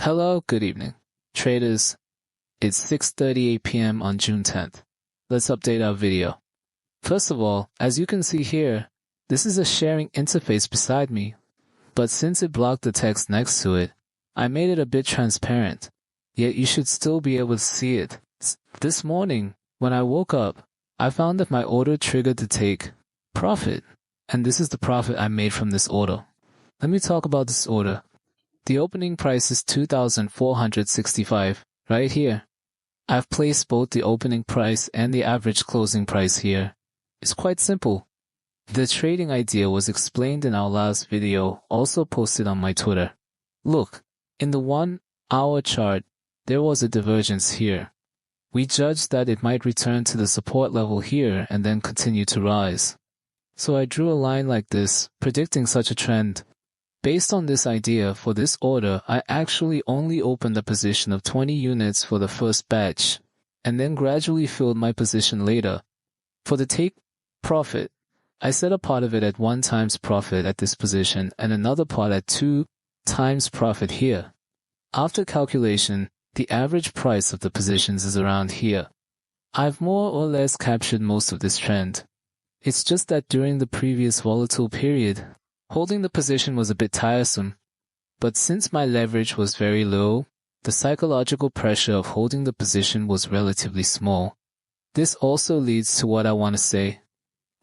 Hello, good evening, traders. It's 6:38 p.m. on June 10th. Let's update our video. First of all, as you can see here, this is a sharing interface beside me, but since it blocked the text next to it, I made it a bit transparent, yet you should still be able to see it. This morning, when I woke up, I found that my order triggered to take profit, and this is the profit I made from this order. Let me talk about this order. The opening price is 2,465, right here. I've placed both the opening price and the average closing price here. It's quite simple. The trading idea was explained in our last video, also posted on my Twitter. Look, in the 1 hour chart, there was a divergence here. We judged that it might return to the support level here and then continue to rise. So I drew a line like this, predicting such a trend. Based on this idea, for this order, I actually only opened a position of 20 units for the first batch, and then gradually filled my position later. For the take profit, I set a part of it at 1 times profit at this position and another part at 2 times profit here. After calculation, the average price of the positions is around here. I've more or less captured most of this trend. It's just that during the previous volatile period, holding the position was a bit tiresome, but since my leverage was very low, the psychological pressure of holding the position was relatively small. This also leads to what I want to say.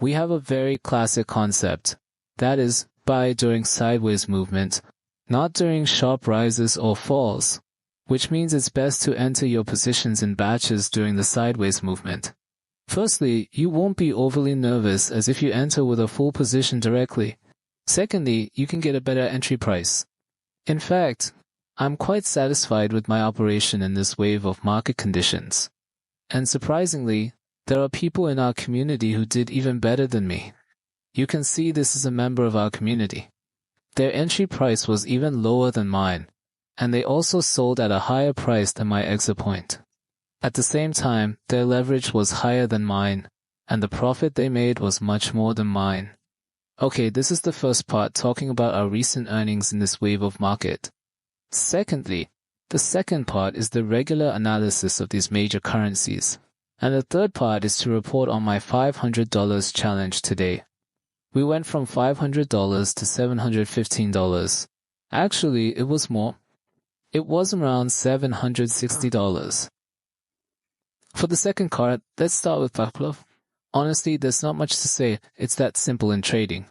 We have a very classic concept, that is, buy during sideways movement, not during sharp rises or falls, which means it's best to enter your positions in batches during the sideways movement. Firstly, you won't be overly nervous as if you enter with a full position directly. Secondly, you can get a better entry price. In fact, I'm quite satisfied with my operation in this wave of market conditions. And surprisingly, there are people in our community who did even better than me. You can see this is a member of our community. Their entry price was even lower than mine, and they also sold at a higher price than my exit point. At the same time, their leverage was higher than mine, and the profit they made was much more than mine. Okay, this is the first part talking about our recent earnings in this wave of market. Secondly, the second part is the regular analysis of these major currencies. And the third part is to report on my $500 challenge today. We went from $500 to $715. Actually, it was more. It was around $760. For the second card, let's start with backlog. Honestly, there's not much to say, it's that simple in trading.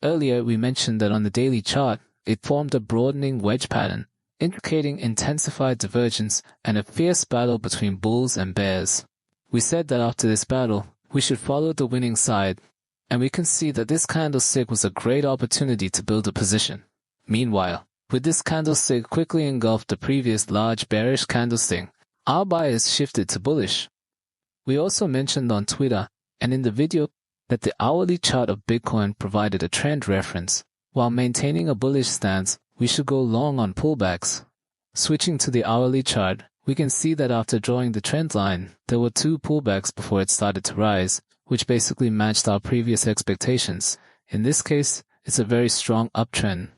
Earlier, we mentioned that on the daily chart, it formed a broadening wedge pattern, indicating intensified divergence and a fierce battle between bulls and bears. We said that after this battle, we should follow the winning side, and we can see that this candlestick was a great opportunity to build a position. Meanwhile, with this candlestick quickly engulfed the previous large bearish candlestick, our bias shifted to bullish. We also mentioned on Twitter and in the video that the hourly chart of Bitcoin provided a trend reference. While maintaining a bullish stance, we should go long on pullbacks. Switching to the hourly chart, we can see that after drawing the trend line, there were 2 pullbacks before it started to rise, which basically matched our previous expectations. In this case, it's a very strong uptrend.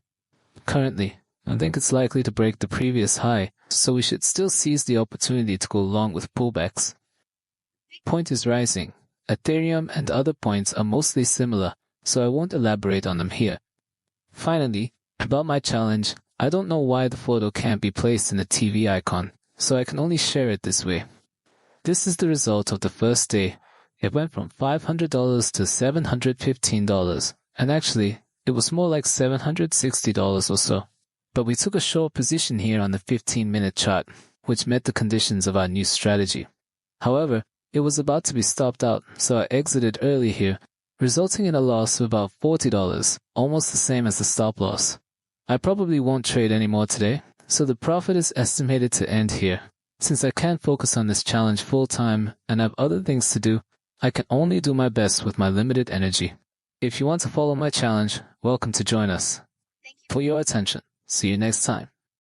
Currently, I think it's likely to break the previous high, so we should still seize the opportunity to go long with pullbacks. Point is rising. Ethereum and other points are mostly similar, so I won't elaborate on them here. Finally, about my challenge, I don't know why the photo can't be placed in the TV icon, so I can only share it this way. This is the result of the first day. It went from $500 to $715, and actually, it was more like $760 or so. But we took a short position here on the 15-minute chart, which met the conditions of our new strategy. However, it was about to be stopped out, so I exited early here, resulting in a loss of about $40, almost the same as the stop loss. I probably won't trade anymore today, so the profit is estimated to end here. Since I can't focus on this challenge full-time and have other things to do, I can only do my best with my limited energy. If you want to follow my challenge, welcome to join us. For your attention. See you next time.